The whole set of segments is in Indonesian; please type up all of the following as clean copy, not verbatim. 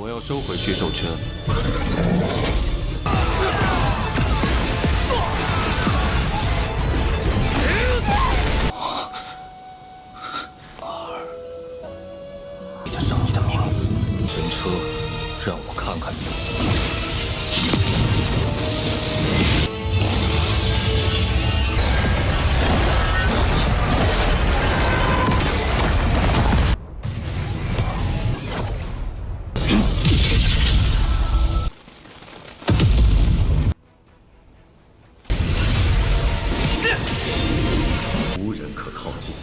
我要收回去手权。你的声音的名字，神车，让我看看你。无人可靠近。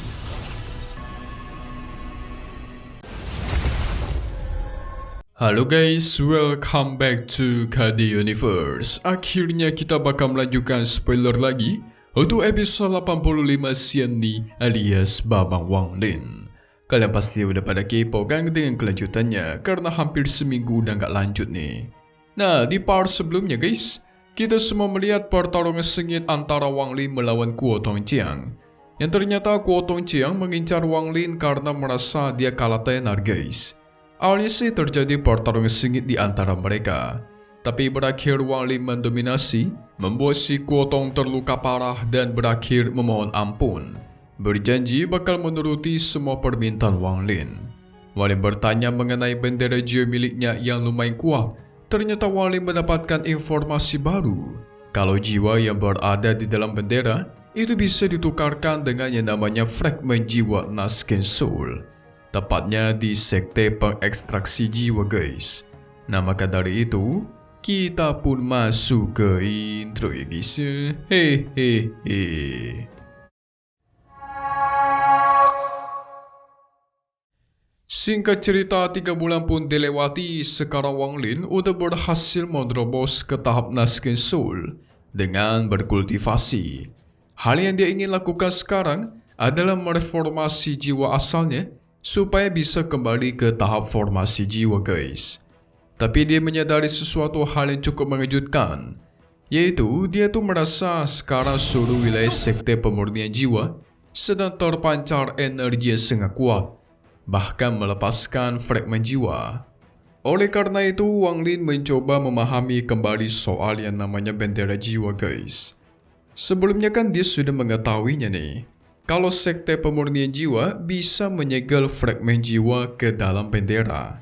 Halo guys, welcome back to KD Universe. Akhirnya kita bakal melanjutkan spoiler lagi untuk episode 85 Xianli alias Babang Wanglin. Kalian pasti udah pada kepo kan dengan kelanjutannya karena hampir seminggu udah nggak lanjut nih. Nah, di part sebelumnya guys, kita semua melihat pertarungan sengit antara Wanglin melawan Guo Tongjiang. Yang ternyata Guo Tongjiang mengincar Wanglin karena merasa dia kalah tenar guys. Awalnya sih terjadi pertarungan sengit di antara mereka, tapi berakhir Wanglin mendominasi, membuat si Guo Tong terluka parah dan berakhir memohon ampun, berjanji bakal menuruti semua permintaan Wanglin. Wanglin bertanya mengenai bendera jiwa miliknya yang lumayan kuat. Ternyata Wanglin mendapatkan informasi baru, kalau jiwa yang berada di dalam bendera itu bisa ditukarkan dengan yang namanya fragmen jiwa Nasken Soul. Tepatnya di sekte pengekstraksi jiwa guys. Nah maka dari itu kita pun masuk ke intro ya guys ya. Hehehe. Singkat cerita 3 bulan pun dilewati. Sekarang Wanglin udah berhasil menerobos ke tahap Nasken Soul dengan berkultivasi. Hal yang dia ingin lakukan sekarang adalah mereformasi jiwa asalnya supaya bisa kembali ke tahap formasi jiwa guys. Tapi dia menyadari sesuatu hal yang cukup mengejutkan, yaitu dia tuh merasa sekarang seluruh wilayah sekte pemurnian jiwa sedang terpancar energi yang sangat kuat, bahkan melepaskan fragmen jiwa. Oleh karena itu Wanglin mencoba memahami kembali soal yang namanya bendera jiwa guys. Sebelumnya kan dia sudah mengetahuinya nih, kalau sekte pemurnian jiwa bisa menyegel fragmen jiwa ke dalam bendera.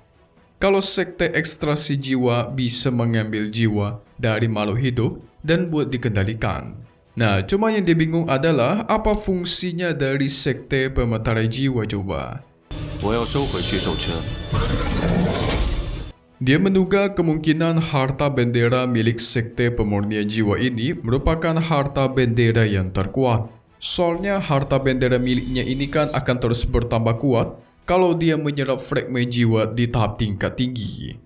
Kalau sekte ekstraksi jiwa bisa mengambil jiwa dari makhluk hidup dan buat dikendalikan. Nah, cuma yang dia bingung adalah apa fungsinya dari sekte pemeterai jiwa coba. 我要收回去手权。 Dia menduga kemungkinan harta bendera milik sekte pemurnian jiwa ini merupakan harta bendera yang terkuat. Soalnya harta bendera miliknya ini kan akan terus bertambah kuat kalau dia menyerap fragmen jiwa di tahap tingkat tinggi.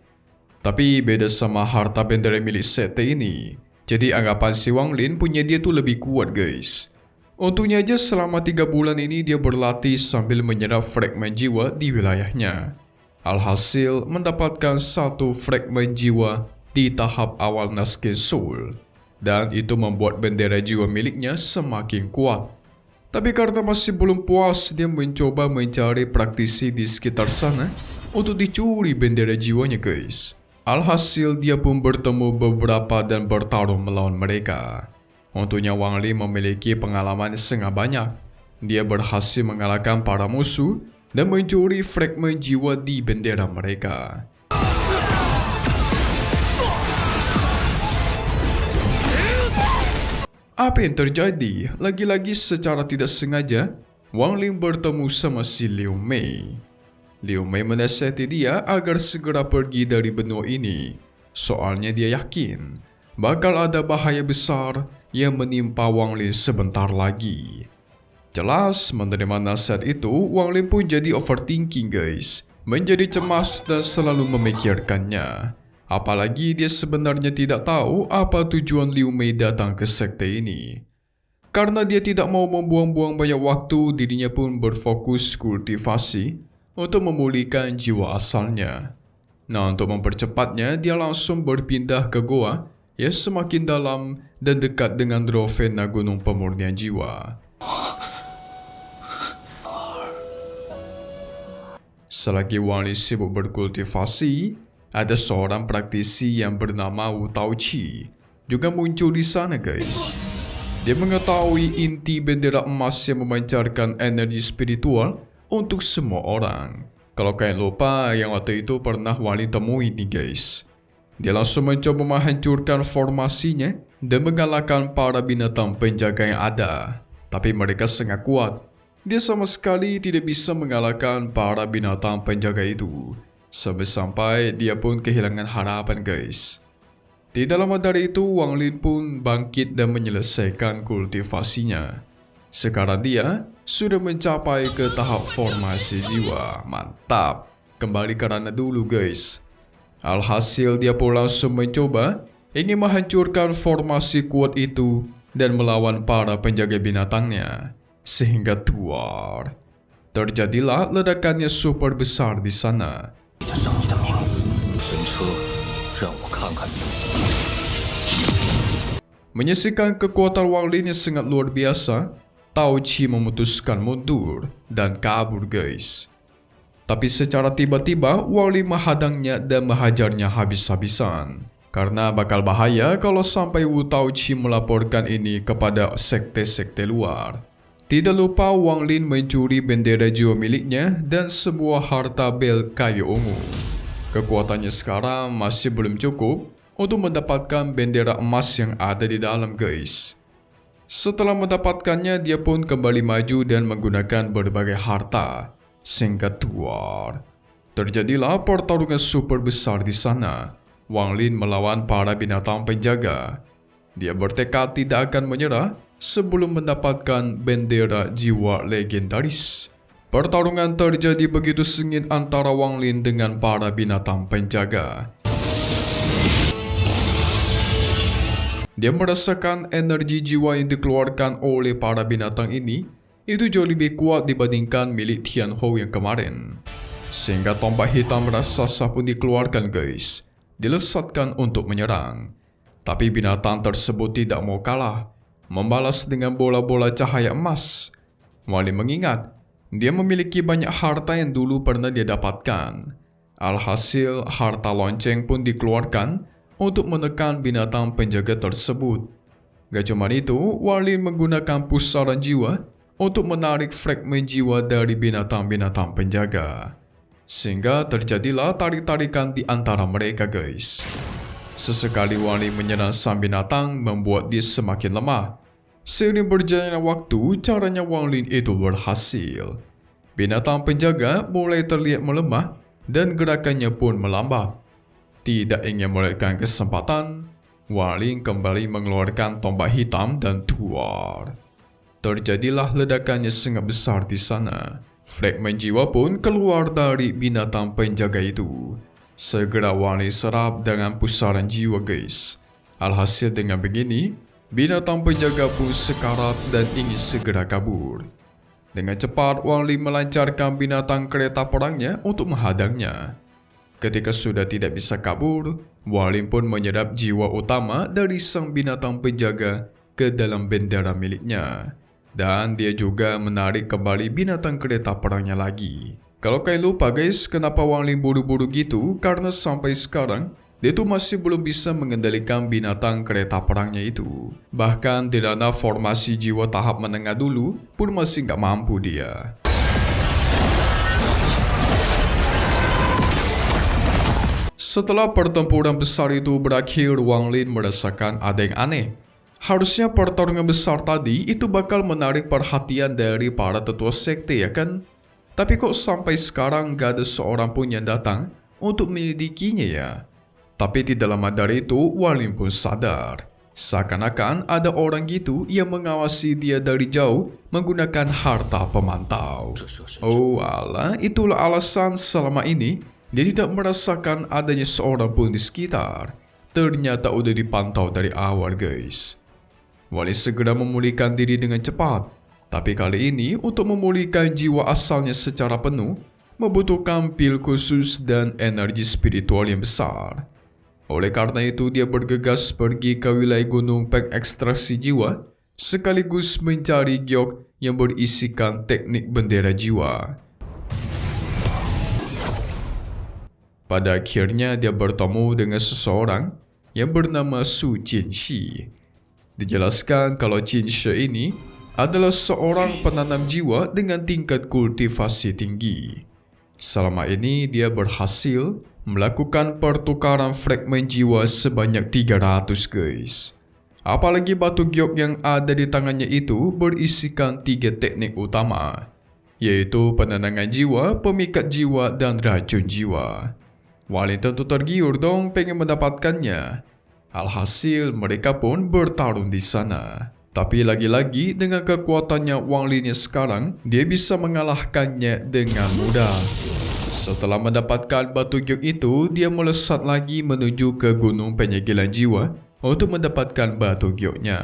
Tapi beda sama harta bendera milik sekte ini. Jadi anggapan si Wanglin punya dia tuh lebih kuat guys. Untungnya aja selama 3 bulan ini dia berlatih sambil menyerap fragmen jiwa di wilayahnya. Alhasil mendapatkan 1 fragmen jiwa di tahap awal Nasken Soul. Dan itu membuat bendera jiwa miliknya semakin kuat. Tapi karena masih belum puas, dia mencoba mencari praktisi di sekitar sana untuk dicuri bendera jiwanya guys. Alhasil dia pun bertemu beberapa dan bertarung melawan mereka. Untungnya Wanglin memiliki pengalaman sangat banyak. Dia berhasil mengalahkan para musuh dan mencuri fragmen jiwa di bendera mereka. Apa yang terjadi? Lagi-lagi secara tidak sengaja, Wanglin bertemu sama si Liu Mei. Liu Mei menasihati dia agar segera pergi dari benua ini. Soalnya dia yakin bakal ada bahaya besar yang menimpa Wanglin sebentar lagi. Jelas menerima nasihat itu, Wanglin pun jadi overthinking guys. Menjadi cemas dan selalu memikirkannya. Apalagi dia sebenarnya tidak tahu apa tujuan Liu Mei datang ke sekte ini. Karena dia tidak mau membuang-buang banyak waktu, dirinya pun berfokus kultivasi untuk memulihkan jiwa asalnya. Nah, untuk mempercepatnya, dia langsung berpindah ke goa yang semakin dalam dan dekat dengan Rovena Gunung Pemurnian Jiwa. Selagi Wanglin sibuk berkultivasi, ada seorang praktisi yang bernama Wu Taoqi juga muncul di sana guys. Dia mengetahui inti bendera emas yang memancarkan energi spiritual untuk semua orang. Kalau kalian lupa, yang waktu itu pernah Wang Lin temui nih guys. Dia langsung mencoba menghancurkan formasinya dan mengalahkan para binatang penjaga yang ada. Tapi mereka sangat kuat. Dia sama sekali tidak bisa mengalahkan para binatang penjaga itu. Sampai-sampai dia pun kehilangan harapan guys. Tidak lama dari itu, Wang Lin pun bangkit dan menyelesaikan kultivasinya. Sekarang dia sudah mencapai ke tahap formasi jiwa. Mantap. Kembali ke ranah dulu guys. Alhasil dia pun langsung mencoba ingin menghancurkan formasi kuat itu dan melawan para penjaga binatangnya. Sehingga tuar. Terjadilah ledakannya super besar di sana. 你的上帝的名字，神车，让我看看你。 Menyaksikan kekuatan Wang Lin yang sangat luar biasa, Taoqi memutuskan mundur dan kabur guys. Tapi secara tiba-tiba Wang Lin menghadangnya dan menghajarnya habis-habisan. Karena bakal bahaya kalau sampai Wu Taoqi melaporkan ini kepada sekte-sekte luar. Tidak lupa Wang Lin mencuri bendera jiwa miliknya dan sebuah harta bel kayu ungu. Kekuatannya sekarang masih belum cukup untuk mendapatkan bendera emas yang ada di dalam guys. Setelah mendapatkannya, dia pun kembali maju dan menggunakan berbagai harta. Singkat tuar. Terjadilah pertarungan super besar di sana. Wang Lin melawan para binatang penjaga. Dia bertekad tidak akan menyerah sebelum mendapatkan bendera jiwa legendaris. Pertarungan terjadi begitu sengit antara Wang Lin dengan para binatang penjaga. Dia merasakan energi jiwa yang dikeluarkan oleh para binatang ini itu jauh lebih kuat dibandingkan milik Tianhou yang kemarin. Sehingga tombak hitam raksasa pun dikeluarkan guys. Dilesatkan untuk menyerang. Tapi binatang tersebut tidak mau kalah. Membalas dengan bola-bola cahaya emas. Wang Lin mengingat, dia memiliki banyak harta yang dulu pernah dia dapatkan. Alhasil, harta lonceng pun dikeluarkan untuk menekan binatang penjaga tersebut. Gak cuma itu, Wang Lin menggunakan pusaran jiwa untuk menarik fragmen jiwa dari binatang-binatang penjaga. Sehingga terjadilah tarik-tarikan di antara mereka guys. Sesekali Wang Lin menyerang sang binatang membuat dia semakin lemah. Seiring berjalannya waktu, caranya Wang Lin itu berhasil. Binatang penjaga mulai terlihat melemah dan gerakannya pun melambat. Tidak ingin melewatkan kesempatan, Wang Lin kembali mengeluarkan tombak hitam dan tuar. Terjadilah ledakannya sangat besar di sana. Fragmen jiwa pun keluar dari binatang penjaga itu. Segera Wang Lin serap dengan pusaran jiwa guys. Alhasil dengan begini, binatang penjaga pun sekarat dan ingin segera kabur. Dengan cepat Wang Lin melancarkan binatang kereta perangnya untuk menghadangnya. Ketika sudah tidak bisa kabur, Wang Lin pun menyerap jiwa utama dari sang binatang penjaga ke dalam bendera miliknya. Dan dia juga menarik kembali binatang kereta perangnya lagi. Kalau kalian lupa guys, kenapa Wang Lin buru-buru gitu? Karena sampai sekarang, dia tuh masih belum bisa mengendalikan binatang kereta perangnya itu. Bahkan di ranah formasi jiwa tahap menengah dulu pun masih nggak mampu dia. Setelah pertempuran besar itu berakhir, Wang Lin merasakan ada yang aneh. Harusnya pertarungan besar tadi itu bakal menarik perhatian dari para tetua sekte ya kan? Tapi kok sampai sekarang gak ada seorang pun yang datang untuk menyelidikinya ya? Tapi tidak lama dari itu, Wang Lin pun sadar. Seakan-akan ada orang gitu yang mengawasi dia dari jauh menggunakan harta pemantau. Oh alah, itulah alasan selama ini dia tidak merasakan adanya seorang pun di sekitar. Ternyata udah dipantau dari awal guys. Wang Lin segera memulihkan diri dengan cepat. Tapi kali ini untuk memulihkan jiwa asalnya secara penuh membutuhkan pil khusus dan energi spiritual yang besar. Oleh karena itu dia bergegas pergi ke wilayah gunung pengekstraksi jiwa sekaligus mencari giok yang berisikan teknik bendera jiwa. Pada akhirnya dia bertemu dengan seseorang yang bernama Su Jinshi. Dijelaskan kalau Jinshi ini adalah seorang penanam jiwa dengan tingkat kultivasi tinggi. Selama ini dia berhasil melakukan pertukaran fragmen jiwa sebanyak 300 guys. Apalagi batu giok yang ada di tangannya itu berisikan 3 teknik utama, yaitu penenangan jiwa, pemikat jiwa, dan racun jiwa. Wang Lin tentu tergiur dong pengen mendapatkannya. Alhasil mereka pun bertarung di sana. Tapi lagi-lagi dengan kekuatannya Wang Lin sekarang, dia bisa mengalahkannya dengan mudah. Setelah mendapatkan batu giok itu, dia melesat lagi menuju ke gunung penyegelan jiwa untuk mendapatkan batu gioknya.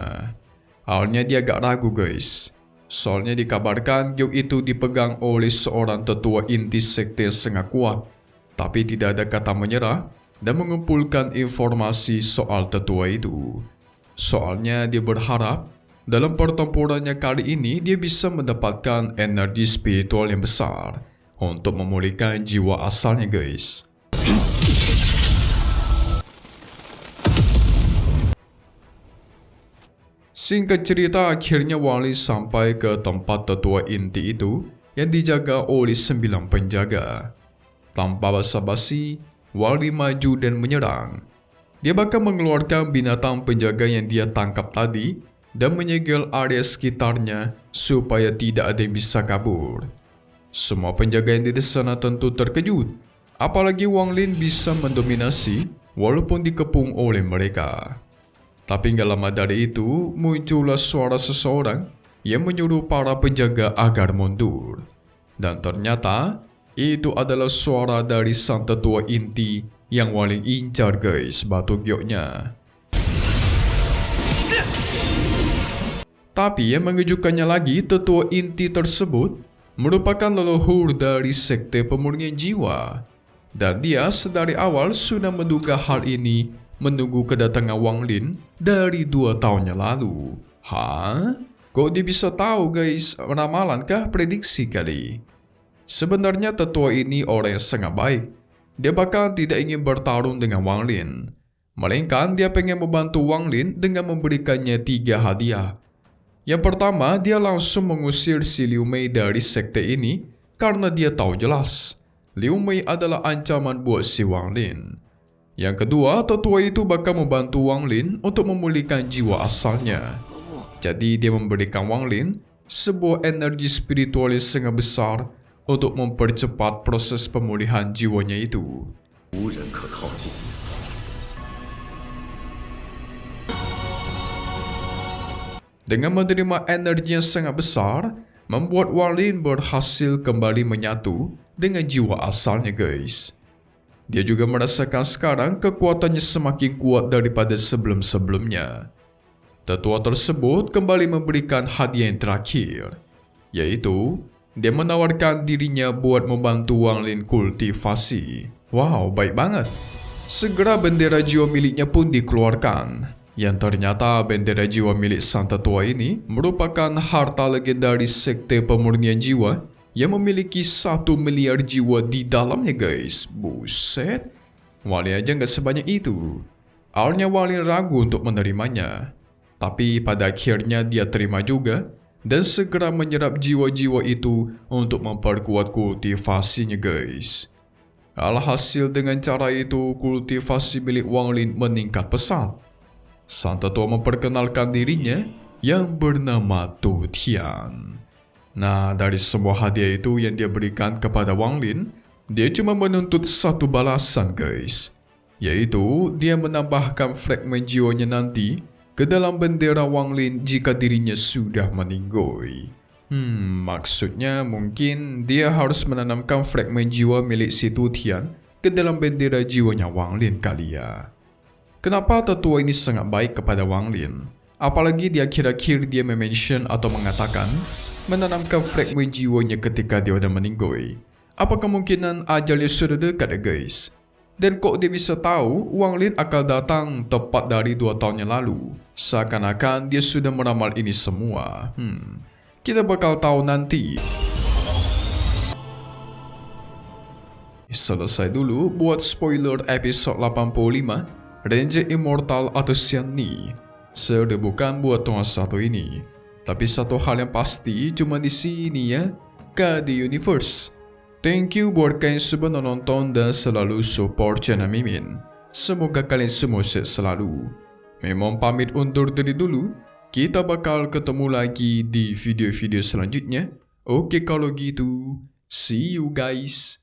Awalnya dia agak ragu guys. Soalnya dikabarkan giok itu dipegang oleh seorang tetua inti sekte yang sangat kuat. Tapi tidak ada kata menyerah dan mengumpulkan informasi soal tetua itu. Soalnya dia berharap dalam pertempurannya kali ini dia bisa mendapatkan energi spiritual yang besar untuk memulihkan jiwa asalnya guys. Singkat cerita, akhirnya Wang Lin sampai ke tempat tetua inti itu yang dijaga oleh 9 penjaga. Tanpa basa-basi, Wang Lin maju dan menyerang. Dia bahkan mengeluarkan binatang penjaga yang dia tangkap tadi dan menyegel area sekitarnya supaya tidak ada yang bisa kabur. Semua penjaga yang di sana tentu terkejut, apalagi Wang Lin bisa mendominasi walaupun dikepung oleh mereka. Tapi nggak lama dari itu, muncullah suara seseorang yang menyuruh para penjaga agar mundur. Dan ternyata, itu adalah suara dari sang tetua inti yang Wang Lin incar guys batu gioknya. Tapi yang mengejutkannya lagi, tetua inti tersebut merupakan leluhur dari sekte pemurnian jiwa. Dan dia sedari awal sudah menduga hal ini, menunggu kedatangan Wang Lin dari 2 tahun yang lalu. Hah? Kok dia bisa tahu guys? Ramalan kah, prediksi kali? Sebenarnya tetua ini orang yang sangat baik. Dia bahkan tidak ingin bertarung dengan Wang Lin. Melainkan dia pengen membantu Wang Lin dengan memberikannya 3 hadiah. Yang pertama, dia langsung mengusir si Liu Mei dari sekte ini karena dia tahu jelas Liu Mei adalah ancaman buat si Wang Lin. Yang kedua, tetua itu bakal membantu Wang Lin untuk memulihkan jiwa asalnya. Jadi dia memberikan Wang Lin sebuah energi spiritual yang sangat besar untuk mempercepat proses pemulihan jiwanya itu. Dengan menerima energi yang sangat besar, membuat Wang Lin berhasil kembali menyatu dengan jiwa asalnya guys. Dia juga merasakan sekarang kekuatannya semakin kuat daripada sebelum-sebelumnya. Tetua tersebut kembali memberikan hadiah yang terakhir, yaitu dia menawarkan dirinya buat membantu Wang Lin kultivasi. Wow, baik banget. Segera bendera jiwa miliknya pun dikeluarkan. Yang ternyata bendera jiwa milik sang tetua ini merupakan harta legendaris sekte pemurnian jiwa yang memiliki 1 miliar jiwa di dalamnya guys. Buset. Wang Lin aja nggak sebanyak itu. Awalnya Wang Lin ragu untuk menerimanya. Tapi pada akhirnya dia terima juga dan segera menyerap jiwa-jiwa itu untuk memperkuat kultivasinya guys. Alhasil dengan cara itu kultivasi milik Wang Lin meningkat pesat. Sang tetua memperkenalkan dirinya yang bernama Tu Tian. Nah, dari semua hadiah itu yang dia berikan kepada Wang Lin, dia cuma menuntut satu balasan guys, yaitu dia menambahkan fragmen jiwanya nanti ke dalam bendera Wang Lin jika dirinya sudah meninggal. Maksudnya mungkin dia harus menanamkan fragmen jiwa milik si Tu Tian ke dalam bendera jiwanya Wang Lin kali ya. Kenapa tetua ini sangat baik kepada Wang Lin? Apalagi di akhir-akhir dia mention atau mengatakan menanamkan fragmen jiwanya ketika dia udah meninggal. Apa kemungkinan ajalnya sudah dekat ya guys? Dan kok dia bisa tahu Wang Lin akan datang tepat dari 2 tahun yang lalu? Seakan-akan dia sudah meramal ini semua. Kita bakal tahu nanti. Selesai dulu buat spoiler episode 85 Ranger Immortal atau Xian Ni. Saya udah bukan buat tuan satu ini. Tapi satu hal yang pasti cuma di sini ya, KD Universe. Thank you buat kalian semua nonton dan selalu support channel Mimin. Semoga kalian semua sehat selalu. Memang pamit undur diri dulu. Kita bakal ketemu lagi di video-video selanjutnya. Oke kalau gitu, see you guys.